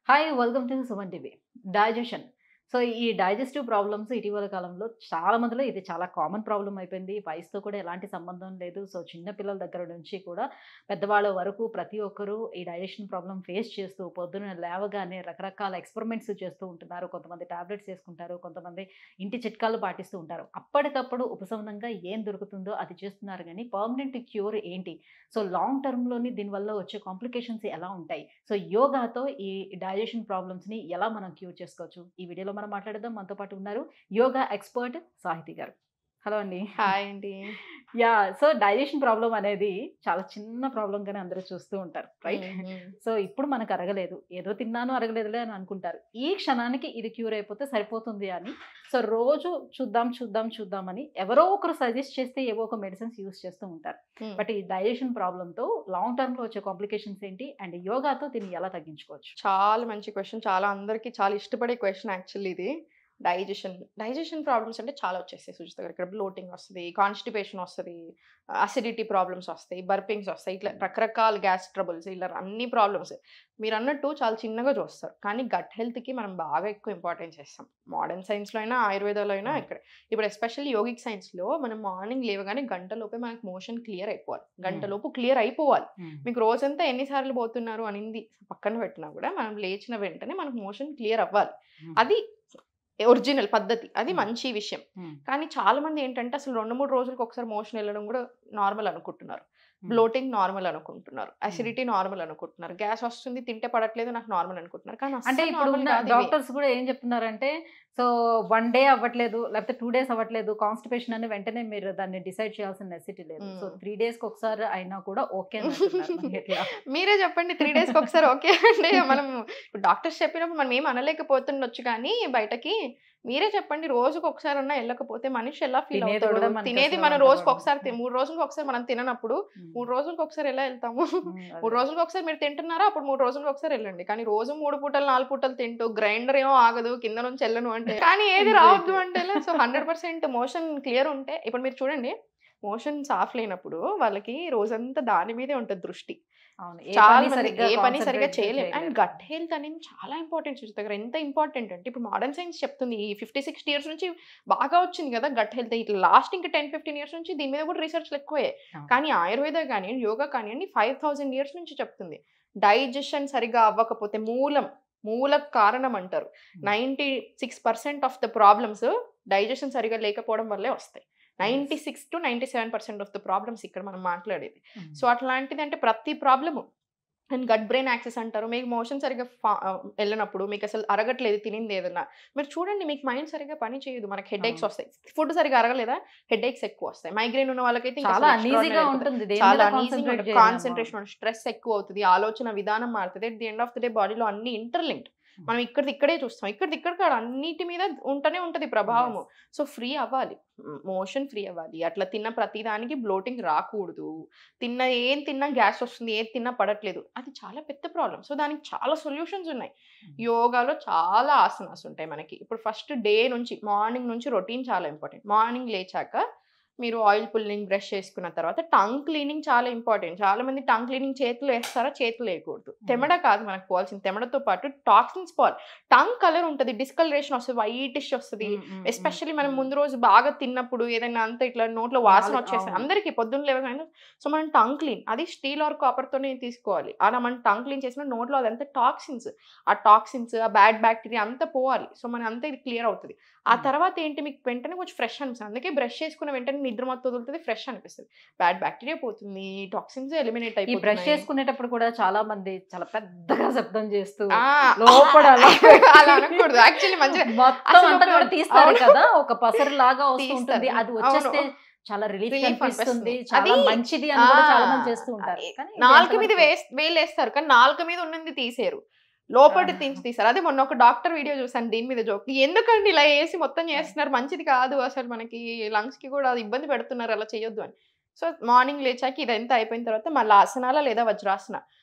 Hi welcome to Suman TV. Digestion. So, ఈ digestive problems ఇటీవల కాలంలో చాలా మందిలో ఇది చాలా కామన్ ప్రాబ్లమ్ అయిపోయింది. వయసుతో కూడా ఎలాంటి సంబంధం లేదు. సో, చిన్న పిల్లల దగ్గర నుంచి కూడా పెద్దవాళ్ళ వరకు ప్రతి ఒక్కరు ఈ డైజెషన్ ప్రాబ్లమ్ ఫేస్ చేస్తూ పొద్దున్న లేవగానే రకరకాల ఎక్స్‌పెరిమెంట్స్ చేస్తూ ఉంటున్నారు. కొంతమంది టాబ్లెట్స్ ఏసుకుంటారు. కొంతమంది ఇంటి చిట్కాలు పాటిస్తూ ఉంటారు. అప్పటికప్పుడు ఉపశమనంగా ఏం దొరుకుతుందో అది చేస్తున్నారు గానీ పర్మనెంట్ క్యూర్ ఏంటి? సో, లాంగ్ టర్మ్‌లోని దీనివల్ల వచ్చే కాంప్లికేషన్స్ ఎలా ఉంటాయి? సో, యోగాతో ఈ డైజెషన్ ప్రాబ్లమ్స్‌ని ఎలా మనం క్యూర్ చేసుకోవచ్చు? ఈ వీడియోలో మనం మాట్లాడదాం. మనతో పాటు ఉన్నారు యోగా ఎక్స్‌పర్ట్ సాహితి గారు. హలో అండి. హాయ్ అండి. సో, డైజెషన్ ప్రాబ్లమ్ అనేది చాలా చిన్న ప్రాబ్లమ్‌గానే అందరూ చూస్తూ ఉంటారు. రైట్? సో, ఇప్పుడు మనకు అరగలేదు. ఏదో తిన్నాను అరగలేదులే అని అనుకుంటారు. ఈ క్షణానికి ఇది క్యూర్ అయిపోతే సరిపోతుంది అని. సో, రోజు చూద్దామని ఎవరో ఒకరు సజెస్ట్ చేస్తే ఏవో ఒక మెడిసిన్స్ యూజ్ చేస్తూ ఉంటారు. బట్ ఈ డైజెషన్ ప్రాబ్లమ్‌తో లాంగ్ టర్మ్‌లో వచ్చే కాంప్లికేషన్స్ ఏంటి? అండ్ యోగాతో దీన్ని ఎలా తగ్గించుకోవచ్చు? చాలా మంచి క్వెషన్. చాలా అందరికి చాలా ఇష్టపడే క్వెషన్ యాక్చువల్లీ ఇది. డైజెషన్ ప్రాబ్లమ్స్ అంటే చాలా వచ్చేస్తాయి సుజిత గారు. ఇక్కడ బ్లోటింగ్ వస్తది, కాన్‌స్టిపేషన్ వస్తది, అసిడిటీ ప్రాబ్లమ్స్ వస్తాయి, బర్పింగ్స్ వస్తాయి. ఇట్లా రకరకాల గ్యాస్ ట్రబుల్స్ ఇలా అన్ని ప్రాబ్లమ్స్. మీరన్నట్టు చాలా చిన్నగా చూస్తారు. కానీ గట్ హెల్త్‌కి మనం బాగా ఎక్కువ ఇంపార్టెన్స్ ఇస్తాం. మోడర్న్ సైన్స్‌లో అయినా, ఆయుర్వేదాలో అయినా ఇక్కడ. ఇప్పుడు ఎస్పెషల్లీ యోగిక్ సైన్స్‌లో మనం మార్నింగ్ లేవగానే గంటలోపే మనకు మోషన్ క్లియర్ అయిపోవాలి. గంటలోపు క్లియర్ అయిపోవాలి. మీకు రోజంతా ఎన్ని సార్లు పోతున్నారు అనింది పక్కన పెట్టినా కూడా మనం లేచిన వెంటనే మనకు మోషన్ క్లియర్ అవ్వాలి. అది ఒరిజినల్ పద్ధతి. అది మంచి విషయం. కానీ చాలా మంది ఏంటంటే అసలు 2, 3 రోజులకు ఒకసారి మోషన్ వెళ్ళడం కూడా నార్మల్ అనుకుంటున్నారు. బ్లోటింగ్ నార్మల్ అనుకుంటున్నారు. అసిడిటీ నార్మల్ అనుకుంటున్నారు. గ్యాస్ వస్తుంది తింటే పడట్లేదు నాకు నార్మల్ అనుకుంటున్నారు. కానీ అంటే ఇప్పుడు ఉన్న డాక్టర్స్ కూడా ఏం చెప్తున్నారంటే, సో 1 డే అవ్వట్లేదు, లేకపోతే 2 డేస్ అవ్వట్లేదు, కాన్‌స్టిపేషన్ అని వెంటనే మీరు దాన్ని డిసైడ్ చేయాల్సిన నెసెసిటీ లేదు. సో 3 డేస్‌కి ఒకసారి అయినా కూడా ఓకే అని అంటున్నారు. మరి ఎట్లా? మీరే చెప్పండి 3 డేస్‌కి ఒకసారి ఓకే అంటే మనం డాక్టర్స్ చెప్పినప్పుడు మనం ఏం అనలేకపోతుండొచ్చు కానీ బయటకి మీరే చెప్పండి రోజుకి ఒకసారన్నా వెళ్ళకపోతే మనిషి ఎలా ఫీల్ తినేది అవుతాడు? కూడా మనకి తినేది అసలు మనం వంట రోజుకి కూడా ఒకసారి ఉండదు. 3 రోజులకు ఒకసారి మనం తిననప్పుడు 3 రోజులకు ఒకసారి ఎలా వెళ్తాము? 3 అదే. రోజులకు ఒకసారి మీరు తింటున్నారా? అప్పుడు 3 రోజులకు ఒకసారి వెళ్ళండి. కానీ రోజు 3 పూటలు 4 పూటలు తింటూ గ్రైండర్ ఏమో ఆగదు కింద నుంచి వెళ్ళను అంటే కానీ ఏది రావద్దు అంటే సో 100% మోషన్ క్లియర్ ఉంటే ఇప్పుడు మీరు చూడండి మోషన్ సాఫ్ లేనప్పుడు వాళ్ళకి రోజంతా దాని మీదే ఉంటది దృష్టి. అవును. చాలా మంది ఏ పని సరిగ్గా కాన్సంట్రేట్ చేయలేం. అండ్ చేయలేరు. గట్ హెల్త్ అనేది చాలా ఇంపార్టెంట్ సుజిత గారు. ఎంత ఇంపార్టెంట్ అంటే ఇప్పుడు మోడర్న్ సైన్స్ చెప్తుంది. ఈ 50, 60 ఇయర్స్ నుంచి బాగా వచ్చింది కదా గట్ హెల్త్. ఇట్లా లాస్ట్ ఇంకా 10, 15 ఇయర్స్ నుంచి దీని మీద కూడా రీసెర్చ్‌లు ఎక్కువే. అవును. కానీ ఆయుర్వేద కానియండి, యోగా కానియండి 5000 ఇయర్స్ నుంచి చెప్తుంది. డైజెషన్ సరిగ్గా అవ్వకపోతే మూల కారణం అంటారు. 96% ఆఫ్ ద ప్రాబ్లమ్స్ డైజెషన్ సరిగ్గా లేకపోవడం వల్లే వస్తాయి. 96-97% ఆఫ్ ద ప్రాబ్లమ్స్ ఇక్కడ మనం మాట్లాడేది. సో అట్లాంటిది అంటే ప్రతి problem and gut brain axis అంటారు. మీకు మోషన్ సరిగ్గా వెళ్ళినప్పుడు మీకు అసలు అరగట్లేదు తినింది ఏదన్నా. మీరు చూడండి మీకు మైండ్ సరిగ్గా పని చేయదు. మనకి హెడేక్స్ వస్తాయి. ఫుడ్ సరిగ్గా అరగలేదా హెడేక్స్ ఎక్కువ వస్తాయి. మైగ్రేన్ ఉన్న వాళ్ళకైతే ఇంకా చాలా అసలు అన్‌ఈజీగా extraordinary ఉంటుంది. అయిపోతది. దేని చాలా మీద అన్‌ఈజీగా కాన్సంట్రేట్ ఉంటుంది. చేయలేము. కాన్సంట్రేషన్ స్ట్రెస్ ఎక్కువ అవుతది. ఆలోచన విధానం మారుతది. At the end of the day బాడీలో అన్ని ఇంటర్‌లింక్డ్. మనం ఇక్కడిది ఇక్కడే చూస్తాం. ఇక్కడికి అన్నిటి మీద ఉంటూనే ఉంటది ప్రభావము. సో ఫ్రీ అవ్వాలి. మోషన్ ఫ్రీ అవ్వాలి. అట్లా తిన్న ప్రతి దానికి బ్లోటింగ్ రాకూడదు. ఏం తిన్నా గ్యాస్ వస్తుంది. ఏది తిన్నా పడట్లేదు. అది చాలా పెద్ద ప్రాబ్లమ్. సో దానికి చాలా సొల్యూషన్స్ ఉన్నాయి. యోగాలో చాలా ఆసనాస్ ఉంటాయి మనకి. ఇప్పుడు ఫస్ట్ డే నుంచి మార్నింగ్ నుంచి రొటీన్ చాలా ఇంపార్టెంట్. మార్నింగ్ లేచాక మీరు ఆయిల్ పుల్లింగ్ బ్రష్ చేసుకున్న తర్వాత టంగ్ క్లీనింగ్ చాలా ఇంపార్టెంట్. చాలా మంది టంగ్ క్లీనింగ్ చేతులు వేస్తారా? చేతులు వేయకూడదు. తెమడ కాదు మనకు పోవాల్సింది. తెమడతో పాటు టాక్సిన్స్ పోవాలి. టంగ్ కలర్ ఉంటుంది. డిస్కలరేషన్ వస్తుంది. వైటిష్ వస్తుంది. ఎస్పెషల్లీ మనం ముందు రోజు బాగా తిన్నప్పుడు ఏదైనా అంతా ఇట్లా నోట్లో వాసన వచ్చేస్తుంది. అందరికీ పొద్దున్న లేవగానే. సో మనం టంగ్ క్లీన్ అది స్టీల్ ఆర్ కాపర్తోనే తీసుకోవాలి. అలా మనం టంగ్ క్లీన్ చేసిన నోట్లో అదంతా టాక్సిన్స్ ఆ బ్యాడ్ బ్యాక్టీరియా అంతా పోవాలి. సో మన అంతా ఇది క్లియర్ అవుతుంది. ఆ తర్వాత ఏంటి మీకు వెంటనే కొంచెం ఫ్రెష్ అనిపిస్తుంది. అందుకే బ్రష్ చేసుకున్న వెంటనే నిద్ర మొత్తం వదులుతుంది. ఫ్రెష్ అనిపిస్తుంది. బ్యాడ్ బ్యాక్టీరియా పోతుంది. టాక్సిన్స్ ఎలిమినేట్ ఈ అయిపోతుంది. బ్రష్ చేసుకునేటప్పుడు కూడా చాలా మంది చాలా పెద్దగా శబ్దం చేస్తూ లోపల అలా అనకూడదు. యాక్చువల్లీ మంచిగా మొత్తం అంతా కూడా తీస్తారు కదా, ఒక పసరు లాగా వస్తూ ఉంటుంది. అది వచ్చేస్తే అవును. చాలా రిలీఫ్ రిలీఫ్ అనిపిస్తుంది. అనిపిస్తుంది. చాలా అది మంచిది అని కూడా చాలా మంది చేస్తూ ఉంటారు. కానీ ఇది నాలుక మీద ఎంతవరకు? వేలేస్తారు కానీ నాలుక మీద ఉన్నది తీసేరు. లోపటి తీస్తారు. అదే మొన్న ఒక డాక్టర్ వీడియో చూసాను దీని మీద జోక్. ఎందుకండి ఇలా వేసి మొత్తం చేస్తున్నారు? మంచిది కాదు అసలు మనకి లంగ్స్ కి కూడా అది ఇబ్బంది పెడుతున్నారు. అలా చేయొద్దు అని. సో మార్నింగ్ లేచాక ఇదంతా అయిపోయిన తర్వాత మళ్ళీ ఆసనాల లేదా వజ్రాసన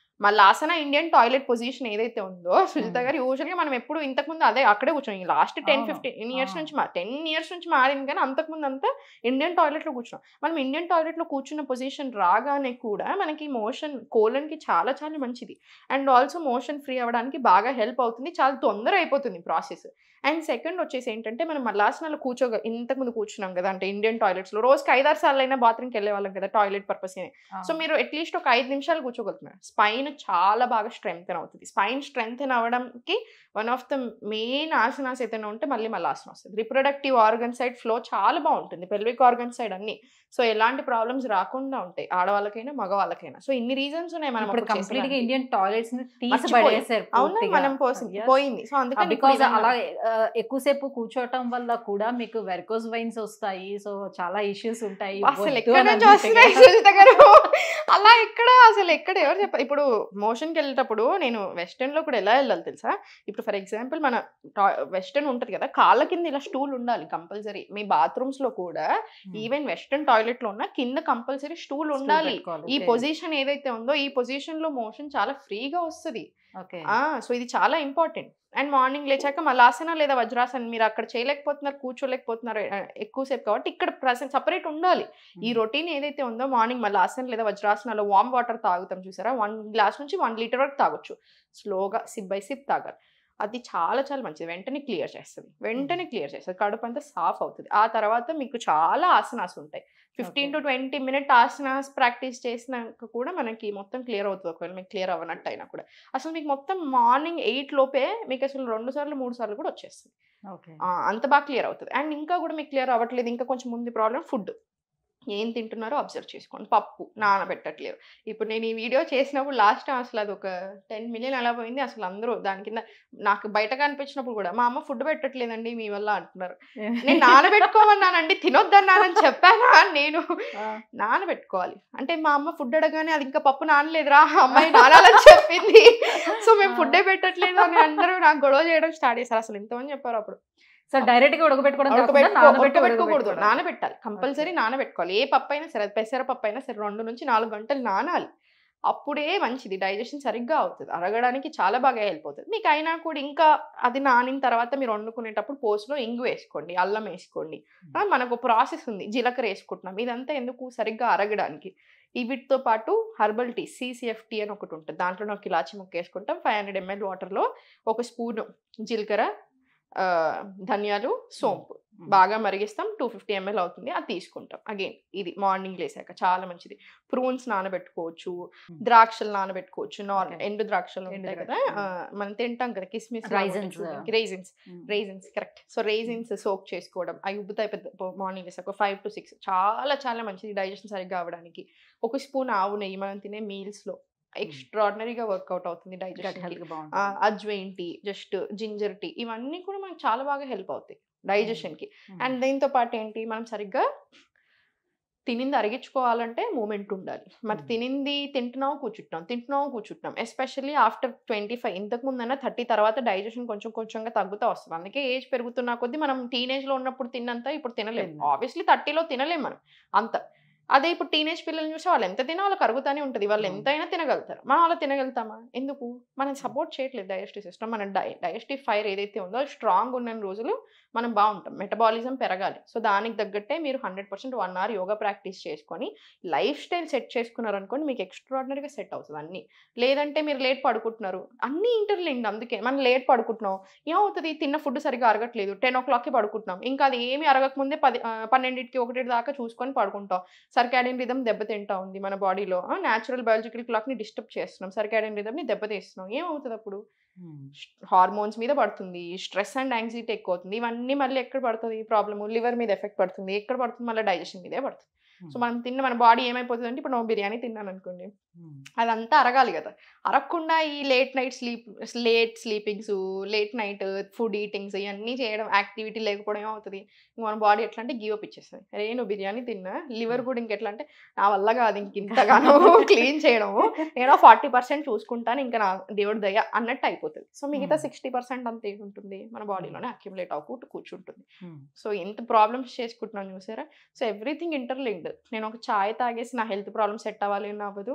మల్లాసన ఇండియన్ టాయిలెట్ పొజిషన్ ఏదైతే ఉందో సుజిత గారు యూజువల్గా మనం ఎప్పుడు ఇంతకుముందు అక్కడే కూర్చోం. లాస్ట్ 10-15 ఇయర్స్ నుంచి 10 ఇయర్స్ నుంచి మారింది, కానీ అంతకుముందు అంతా ఇండియన్ టాయిలెట్లో కూర్చున్నాం. మనం ఇండియన్ టాయిలెట్లో కూర్చున్న పొజిషన్ రాగానే కూడా మనకి మోషన్ కోలన్కి చాలా చాలా మంచిది. అండ్ ఆల్సో మోషన్ ఫ్రీ అవ్వడానికి బాగా హెల్ప్ అవుతుంది, చాలా తొందర అయిపోతుంది ప్రాసెస్. అండ్ సెకండ్ వచ్చేసి ఏంటంటే మనం మల్లాసనాలు ఇంతకుముందు కూర్చున్నాం కదా, అంటే ఇండియన్ టాయిలెట్స్లో రోజుకి 5-6 సార్లు అయినా బాత్రూమ్కి వెళ్ళే వాళ్ళం కదా టాయిలెట్ పర్పస్. సో మీరు అట్లీస్ట్ ఒక 5 నిమిషాలు కూర్చోగలుగుతున్నారు. స్పైన్ చాలా బాగా స్ట్రెంగ్తెన్ అవుతుంది. స్పైన్ స్ట్రెంగ్తెన్ అవ్వడానికి one of the main asanas ఏదైనా ఉంటే మల్లాసన వస్తుంది. రిప్రొడక్టివ్ ఆర్గన్ సైడ్ ఫ్లో చాలా బాగుంటుంది, పెల్విక్ ఆర్గన్ సైడ్ అన్ని. సో ఎలాంటి ప్రాబ్లమ్స్ రాకుండా ఉంటాయి ఆడవాళ్ళకైనా మగవాళ్ళకైనా. సో ఇన్ని రీజన్స్ ఉన్నాయి మనం కంప్లీట్ గా ఇండియన్ టాయిలెట్స్ అవునా మనం పోయింది. సో అందుకని అలా ఎక్కువసేపు కూర్చోవటం వల్ల కూడా మీకు వెరికోస్ వెయిన్స్ వస్తాయి, సో చాలా ఇష్యూస్ ఉంటాయి. అలా ఎక్కడ ఎవరు చెప్పారు? ఇప్పుడు మోషన్కి వెళ్ళేటప్పుడు నేను వెస్టర్న్ లో కూడా ఎలా వెళ్ళాలి తెలుసా? ఇప్పుడు ఫర్ ఎగ్జాంపుల్ మన వెస్టర్న్ ఉంటది కదా, కాళ్ళ కింద ఇలా స్టూల్ ఉండాలి కంపల్సరీ. మీ బాత్రూమ్స్ లో కూడా ఈవెన్ వెస్టర్న్ టాయిలెట్ లో ఉన్న కింద కంపల్సరీ స్టూల్ ఉండాలి. ఈ పొజిషన్ ఏదైతే ఉందో ఈ పొజిషన్ లో మోషన్ చాలా ఫ్రీగా వస్తుంది. సో ఇది చాలా ఇంపార్టెంట్. అండ్ మార్నింగ్ లేచాక మల్లాసన లేదా వజ్రాసన మీరు అక్కడ చేయలేకపోతున్నారు, కూర్చోలేకపోతున్నారు ఎక్కువసేపు, కాబట్టి ఇక్కడ ప్రెసెంట్ సపరేట్ ఉండాలి. ఈ రొటీన్ ఏదైతే ఉందో మార్నింగ్ మల్లాసన లేదా వజ్రాసనలో వామ్ వాటర్ తాగుతాం చూసారా, 1 గ్లాస్ నుంచి 1 లీటర్ వరకు తాగొచ్చు. స్లోగా సిప్ బై సిప్ తాగాలి. అది చాలా చాలా మంచిది. వెంటనే క్లియర్ చేస్తుంది, కడుపు అంతా సాఫ్ అవుతుంది. ఆ తర్వాత మీకు చాలా ఆసనాస్ ఉంటాయి. 15 to 20 మినిట్ ఆసనాస్ ప్రాక్టీస్ చేసినాక కూడా మనకి మొత్తం క్లియర్ అవుతుంది. ఒకవేళ మీకు క్లియర్ అవ్వనట్టు అయినా కూడా అసలు మీకు మొత్తం మార్నింగ్ 8 లోపే మీకు అసలు 2 సార్లు 3 సార్లు కూడా వచ్చేస్తుంది. అంత బాగా క్లియర్ అవుతుంది. అండ్ ఇంకా కూడా మీకు క్లియర్ అవ్వట్లేదు, ఇంకా కొంచెం ముందు ప్రాబ్లం ఫుడ్. ఏం తింటున్నారో అబ్జర్వ్ చేసుకోండి. పప్పు నానబెట్టట్లేరు. ఇప్పుడు నేను ఈ వీడియో చేసినప్పుడు లాస్ట్ అసలు అది ఒక 10 మిలియన్ అలా పోయింది. అసలు అందరూ దాని కింద నాకు బయట కనిపించినప్పుడు కూడా మా అమ్మ ఫుడ్ పెట్టట్లేదండి మీ వల్ల అంటున్నారు. నేను నానబెట్టుకోమన్నానండి, తినొద్దన్నానని చెప్పానా? నేను నానబెట్టుకోవాలి అంటే మా అమ్మ ఫుడ్ అడగానే అది ఇంకా పప్పు నానలేదురా అమ్మాయి నానాలని చెప్పింది, సో మేము ఫుడ్డే పెట్టట్లేదు అని అందరూ నాకు గొడవ చేయడం స్టార్ట్ చేశారు. అసలు ఎంతమంది చెప్పారు అప్పుడు. సో డైరెక్ట్ గా ఉడకబెట్టుకోకూడదు, నానబెట్టాలి. కంపల్సరీ నానబెట్టుకోవాలి. ఏ పప్పు అయినా సరే, పెసర పప్పు అయినా సరే 2 నుంచి 4 గంటలు నానాలి. అప్పుడే మంచిది, డైజెషన్ సరిగ్గా అవుతుంది, అరగడానికి చాలా బాగా హెల్ప్ అవుతుంది. మీకు అయినా కూడా ఇంకా అది నానిన తర్వాత మీరు వండుకునేటప్పుడు పోస్ట్లో ఇంగు వేసుకోండి, అల్లం వేసుకోండి. మనకు ప్రాసెస్ ఉంది, జీలకర్ర వేసుకుంటున్నాం, ఇదంతా ఎందుకు సరిగ్గా అరగడానికి. వీటితో పాటు హర్బల్ టీ, CCFT అని ఒకటి ఉంటుంది, దాంట్లో ఒక ఇలాచి ముక్క వేసుకుంటాం. 500 ml వాటర్లో 1 స్పూను జీలకర్ర, ధనియాలు, సోంపు బాగా మరిగిస్తాం. 250 ml అవుతుంది, అది తీసుకుంటాం. అగైన్ ఇది మార్నింగ్ లేసాక చాలా మంచిది. ప్రూన్స్ నానబెట్టుకోవచ్చు, ద్రాక్షలు నానబెట్టుకోవచ్చు. ఎండు ద్రాక్షలు ఉంటాయి కదా, మనం తింటాం కదా, కిస్మిస్, raisins correct. So raisins soak చేసుకోవడం, అవి ఉబ్బుతాయి పెద్ద మార్నింగ్ లేసాక 5 to 6, చాలా చాలా మంచిది డైజెషన్ సరిగ్గా అవ్వడానికి. 1 స్పూన్ ఆవు నెయ్యి మనం తినే మీల్స్ లో ఎక్స్ట్రాడినరీగా వర్కౌట్ అవుతుంది digestion. Ajwain tea, just ginger tea, ఇవన్నీ కూడా మనకు చాలా బాగా హెల్ప్ అవుతాయి డైజెషన్ కి. అండ్ దీంతో పాటు ఏంటి, మనం సరిగ్గా తినింది అరిగించుకోవాలంటే మూమెంట్ ఉండాలి. మరి తింటున్నాం కూర్చుంటున్నాం. ఎస్పెషల్లీ ఆఫ్టర్ 25, ఇంతకు ముందన్నా 30 తర్వాత డైజెషన్ కొంచెం కొంచెంగా తగ్గుతూ వస్తుంది. అందుకే ఏజ్ పెరుగుతున్న కొద్దీ మనం టీనేజ్ లో ఉన్నప్పుడు తిన్నంత ఇప్పుడు తినలేము. ఆబ్వియస్లీ 30లో తినలేము మనం అంత. అదే ఇప్పుడు టీనేజ్ పిల్లల్ని చూసి వాళ్ళు ఎంత తినా వాళ్ళకి అరుగుతూనే ఉంటుంది, వాళ్ళు ఎంతైనా తినగలుగుతారు. మనం అలా తినగలుగుతామా? ఎందుకు? మనం సపోర్ట్ చేయట్లేదు డైజెస్టివ్ సిస్టమ్. మన డైజెస్టివ్ ఫైర్ ఏదైతే ఉందో స్ట్రాంగ్ ఉన్న రోజులు మనం బాగుంటాం, మెటబాలిజం పెరగాలి. సో దానికి తగ్గట్టే మీరు 100% 1 hour యోగా ప్రాక్టీస్ చేసుకొని లైఫ్ స్టైల్ సెట్ చేసుకున్నారనుకోండి, మీకు ఎక్స్ట్రాడినరీగా సెట్ అవుతుంది అన్నీ. లేదంటే మీరు లేట్ పడుకుంటున్నారు, అన్నీ ఇంటర్లింక్డ్. అందుకే మనం లేట్ పడుకుంటున్నాం, ఏమవుతుంది, తిన్న ఫుడ్ సరిగ్గా అరగట్లేదు, 10 o'clockకి పడుకుంటున్నాం, ఇంకా అది ఏమి అరగకముందే 12కి 1 దాకా చూసుకొని పడుకుంటాం. సర్కాడియన్ రిథమ్ దెబ్బతింటా ఉంది మన బాడీలో, న్యాచురల్ బయాలజికల్ క్లాక్ని డిస్టర్బ్ చేస్తున్నాం, సర్కాడియన్ రిథమ్ని దెబ్బతీస్తున్నాం. ఏమవుతుంది అప్పుడు? హార్మోన్స్ మీద పడుతుంది, స్ట్రెస్ అండ్ యాంగ్జైటీ ఎక్కువ అవుతుంది. ఇవన్నీ మళ్ళీ ఎక్కడ పడుతుంది ప్రాబ్లమ్? లివర్ మీద ఎఫెక్ట్ పడుతుంది. ఎక్కడ పడుతుంది? మళ్ళీ డైజెషన్ మీదే పడుతుంది. సో మనం మన బాడీ ఏమైపోతుంది అంటే, ఇప్పుడు నువ్వు బిర్యానీ తిన్నాను అనుకోండి, అదంతా అరగాలి కదా. అరగకుండా ఈ late sleepings, late night food eatings ఇవన్నీ చేయడం, యాక్టివిటీ లేకపోవడం ఏమవుతుంది, మన బాడీ ఎట్లా అంటే గివ్ అప్ ఇచ్చేస్తుంది. అరే నువ్వు బిర్యానీ తిన్నా, లివర్ కూడా ఇంకెట్లా అంటే నా వల్ల కాదు ఇంతగానో క్లీన్ చేయడము, నేను 40% చూసుకుంటాను, ఇంకా నా దేవుడి దయ అన్నట్టు అయిపోతుంది. సో మిగతా 60% అంత ఏముంటుంది మన బాడీలోనే అక్యుములేట్ అవ్వకుండా కూర్చుంటుంది. సో ఎంత ప్రాబ్లమ్స్ చేసుకుంటున్నాను చూసారా. So everything interlinked. నేను ఒక చాయ్ తాగేసి నా హెల్త్ ప్రాబ్లమ్ సెట్ అవ్వాలి అని అవ్వదు,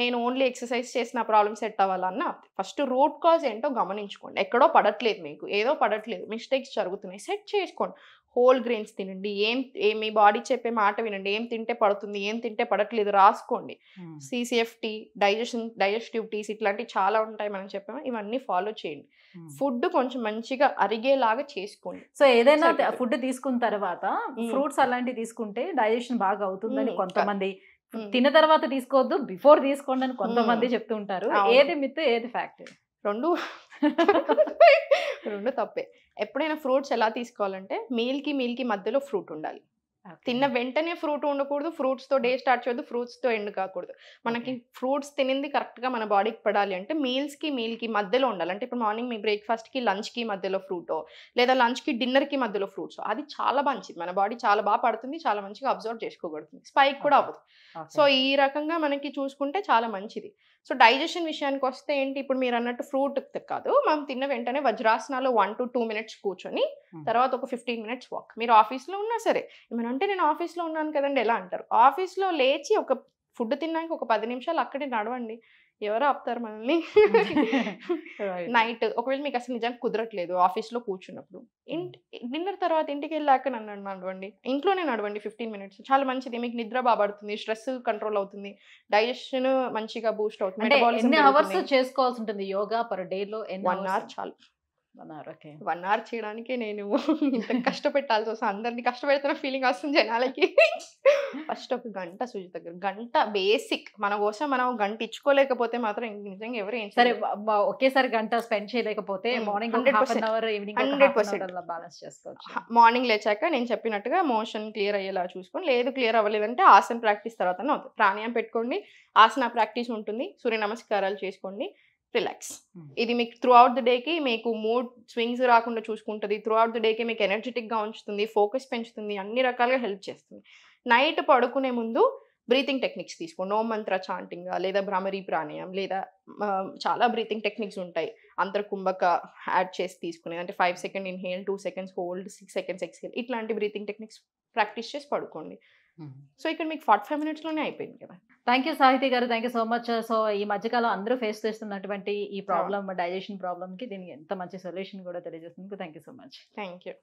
నేను ఓన్లీ ఎక్సర్సైజ్ చేసిన ప్రాబ్లమ్ సెట్ అవ్వాలన్నా ఫస్ట్ రూట్ కాజ్ ఏంటో గమనించుకోండి. ఎక్కడో పడట్లేదు మీకు, ఏదో పడట్లేదు, మిస్టేక్స్ జరుగుతున్నాయి, సెట్ చేసుకోండి. హోల్ గ్రెయిన్స్ తినండి, మీ బాడీ చెప్పే మాట వినండి, ఏం తింటే పడుతుంది, ఏం తింటే పడట్లేదు రాసుకోండి. CCFT, డైజెస్టివ్ టీస్ ఇట్లాంటివి చాలా ఉంటాయి మనం చెప్పాము, ఇవన్నీ ఫాలో చేయండి. ఫుడ్ కొంచెం మంచిగా అరిగేలాగా చేసుకోండి. సో ఏదైనా ఫుడ్ తీసుకున్న తర్వాత ఫ్రూట్స్ అలాంటివి తీసుకుంటే డైజెషన్ బాగా అవుతుందని కొంతమంది, తిన్న తర్వాత తీసుకోవద్దు బిఫోర్ తీసుకోండి అని కొంతమంది చెప్తూ ఉంటారు. ఏది మిత్, ఏది ఫ్యాక్ట్? రెండు తప్పే. ఎప్పుడైనా ఫ్రూట్స్ ఎలా తీసుకోవాలంటే మీల్కి మధ్యలో ఫ్రూట్ ఉండాలి. తిన్న వెంటనే ఫ్రూట్ ఉండకూడదు, ఫ్రూట్స్తో డే స్టార్ట్ చేయొద్దు, ఫ్రూట్స్తో ఎండ్ కాకూడదు. మనకి ఫ్రూట్స్ తినింది కరెక్ట్గా మన బాడీకి పడాలి అంటే మీల్కి మధ్యలో ఉండాలి. అంటే ఇప్పుడు మార్నింగ్ మీ బ్రేక్ఫాస్ట్కి లంచ్కి మధ్యలో ఫ్రూటో, లేదా లంచ్కి డిన్నర్కి మధ్యలో ఫ్రూట్స్, అది చాలా మంచిది. మన బాడీ చాలా బాగా పడుతుంది, చాలా మంచిగా అబ్జర్వ్ చేసుకోగలుగుతుంది, స్పైక్ కూడా అవ్వదు. సో ఈ రకంగా మనకి చూసుకుంటే చాలా మంచిది. సో డైజెషన్ విషయానికి వస్తే ఏంటి, ఇప్పుడు మీరు అన్నట్టు ఫ్రూట్ కాదు, మనం తిన్న వెంటనే వజ్రాసనాలో 1 to 2 minutes కూర్చొని తర్వాత ఒక 15 minutes వాక్. మీరు ఆఫీస్లో ఉన్నా సరే, ఏమనంటే నేను ఆఫీస్లో ఉన్నాను కదండి ఎలా అంటారు, ఆఫీస్లో లేచి ఒక ఫుడ్ తిన్నాక ఒక 10 నిమిషాలు అక్కడే నడవండి, ఎవరో ఆపుతారు మనల్ని. నైట్ ఒకవేళ మీకు అసలు నిజంగా కుదరట్లేదు ఆఫీస్లో కూర్చున్నప్పుడు, డిన్నర్ తర్వాత ఇంటికి వెళ్ళాక నన్ను నడవండి, ఇంట్లోనే నడవండి 15 minutes, చాలా మంచిది. మీకు నిద్ర బాగా పడుతుంది, స్ట్రెస్ కంట్రోల్ అవుతుంది, డైజెషన్ మంచిగా బూస్ట్ అవుతుంది. ఎన్ని అవర్స్ చేసుకోవాల్సి ఉంటుంది యోగా పర్ డే లో? 1 hour చాలు. 1 hour చేయడానికి నేను ఇంత కష్టపెట్టాల్సి వస్తుంది, అందరినీ కష్టపెడుతున్న ఫీలింగ్ వస్తుంది జనాలకి. ఫస్ట్ ఒక గంట సుజిత గారు, గంట బేసిక్ మన కోసం మనం గంట ఇచ్చుకోలేకపోతే మాత్రం నిజంగా ఎవరు ఏం సరే, ఒకేసారి గంట స్పెండ్ చేయలేకపోతే మార్నింగ్ 100%, ఈవినింగ్ 100% బ్యాలెన్స్ చేసుకోవచ్చు. మార్నింగ్ లేచాక నేను చెప్పినట్టుగా మోషన్ క్లియర్ అయ్యేలా చూసుకోండి, లేదు క్లియర్ అవ్వలేదంటే ఆసన ప్రాక్టీస్ తర్వాత అవుతుంది. ప్రాణాయామం పెట్టుకోండి, ఆసన ప్రాక్టీస్ ఉంటుంది, సూర్య నమస్కారాలు చేసుకోండి, రిలాక్స్. ఇది మీకు త్రూ అవుట్ ద డేకి మీకు మూడ్ స్వింగ్స్ రాకుండా చూసుకుంటుంది, త్రూ అవుట్ ద డేకి మీకు ఎనర్జెటిక్గా ఉంచుతుంది, ఫోకస్ పెంచుతుంది, అన్ని రకాలుగా హెల్ప్ చేస్తుంది. నైట్ పడుకునే ముందు బ్రీతింగ్ టెక్నిక్స్ తీసుకోండి, ఓం మంత్ర చాంటింగ్ లేదా భ్రమరీ ప్రాణాయామం, లేదా చాలా బ్రీతింగ్ టెక్నిక్స్ ఉంటాయి, అంతర్కుంభక యాడ్ చేసి తీసుకునేది, అంటే 5 seconds inhale, 2 seconds hold, 6 seconds exhale, ఇట్లాంటి బ్రీతింగ్ టెక్నిక్స్ ప్రాక్టీస్ చేసి పడుకోండి. సో ఇక్కడ మీకు 45 minutesలోనే అయిపోయింది కదా. థ్యాంక్ యూ సాహితి గారు, thank you so much. So ఈ మధ్యకాలం అందరూ ఫేస్ చేస్తున్నటువంటి ఈ ప్రాబ్లమ్, డైజెషన్ ప్రాబ్లమ్కి దీనికి ఎంత మంచి సొల్యూషన్ కూడా తెలియజేస్తుంది. Thank you so much. Thank you.